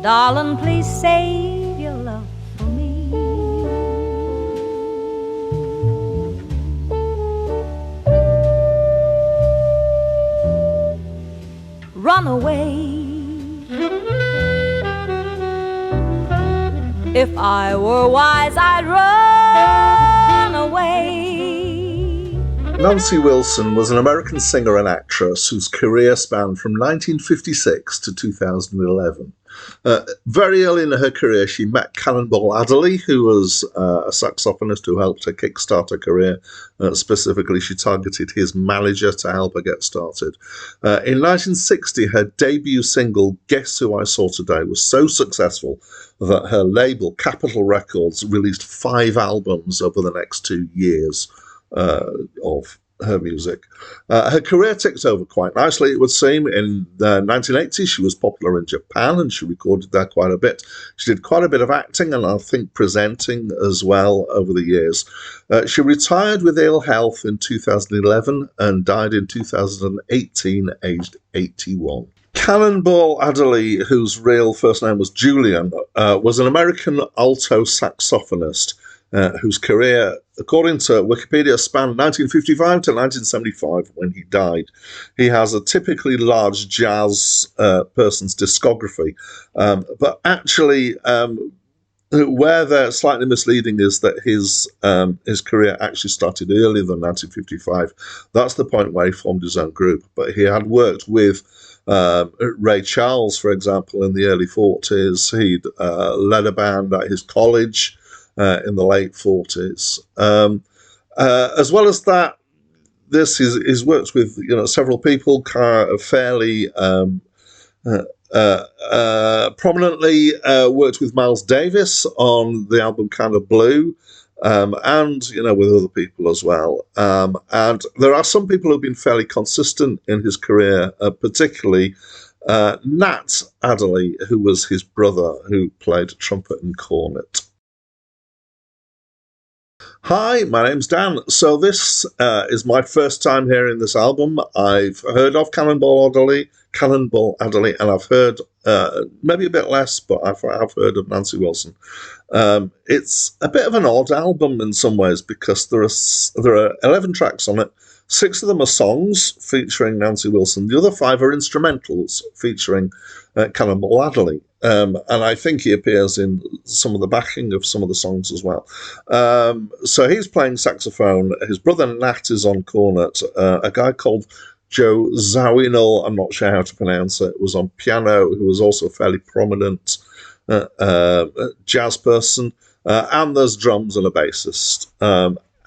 Darling, please save your love for me. Run away. If I were wise, I'd run away. Nancy Wilson was an American singer and actress whose career spanned from 1956 to 2011. Very early in her career, she met Cannonball Adderley, who was a saxophonist who helped her kickstart her career. Specifically, she targeted his manager to help her get started. In 1960, her debut single, Guess Who I Saw Today, was so successful that her label, Capitol Records, released 5 albums over the next 2 years of her music. Her career ticked over quite nicely, it would seem. In the 1980s, she was popular in Japan and she recorded there quite a bit. She did quite a bit of acting and I think presenting as well over the years. She retired with ill health in 2011 and died in 2018, aged 81. Cannonball Adderley, whose real first name was Julian, was an American alto saxophonist whose career, according to Wikipedia, spanned 1955 to 1975 when he died. He has a typically large jazz person's discography, but actually where they're slightly misleading is that his career actually started earlier than 1955. That's the point where he formed his own group, but he had worked with Ray Charles, for example, in the early 40s. He'd led a band at his college in the late 40s. As well as that, he's worked with several people fairly prominently. Worked with Miles Davis on the album Kind of Blue, and with other people as well. And there are some people who've been fairly consistent in his career, particularly Nat Adderley, who was his brother, who played trumpet and cornet. Hi, my name's Dan. So this is my first time hearing this album. I've heard of Cannonball Adderley, and I've heard maybe a bit less, but I've heard of Nancy Wilson. It's a bit of an odd album in some ways because there are 11 tracks on it. 6 of them are songs featuring Nancy Wilson. The other 5 are instrumentals featuring Cannonball Adderley. And I think he appears in some of the backing of some of the songs as well. So he's playing saxophone. His brother Nat is on cornet. A guy called Joe Zawinul, I'm not sure how to pronounce it, was on piano, who was also a fairly prominent jazz person. And there's drums and a bassist.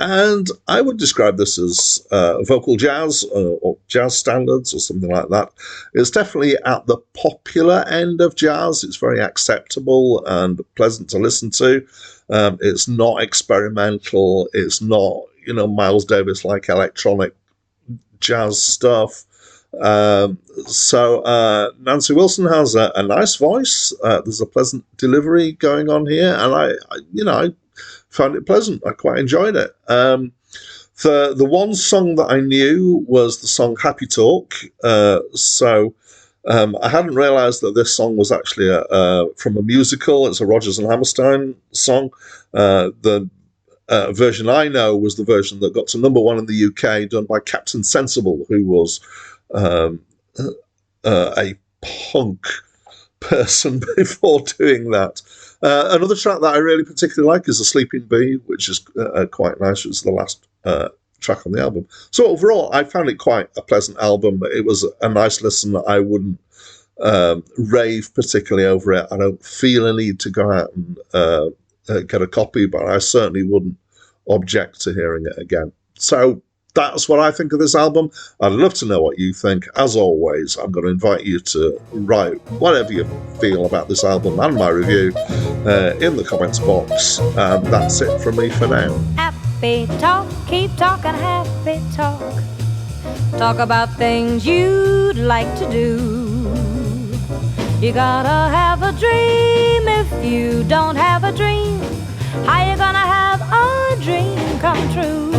And I would describe this as vocal jazz or jazz standards or something like that. It's definitely at the popular end of jazz. It's very acceptable and pleasant to listen to. It's not experimental. It's not, Miles Davis-like electronic jazz stuff. So Nancy Wilson has a nice voice. There's a pleasant delivery going on here. And I found it pleasant. I quite enjoyed it. The one song that I knew was the song Happy Talk. So I hadn't realised that this song was actually from a musical. It's a Rodgers and Hammerstein song. The version I know was the version that got to #1 in the UK, done by Captain Sensible, who was a punk person before doing that. Another track that I really particularly like is A Sleeping Bee, which is quite nice. It's the last track on the album. So overall, I found it quite a pleasant album. It was a nice listen. I wouldn't rave particularly over it. I don't feel a need to go out and get a copy, but I certainly wouldn't object to hearing it again. So that's what I think of this album. I'd love to know what you think. As always, I'm going to invite you to write whatever you feel about this album and my review in the comments box. And that's it from me for now. Happy talk, keep talking happy talk. Talk about things you'd like to do. You gotta have a dream. If you don't have a dream, how you gonna have a dream come true?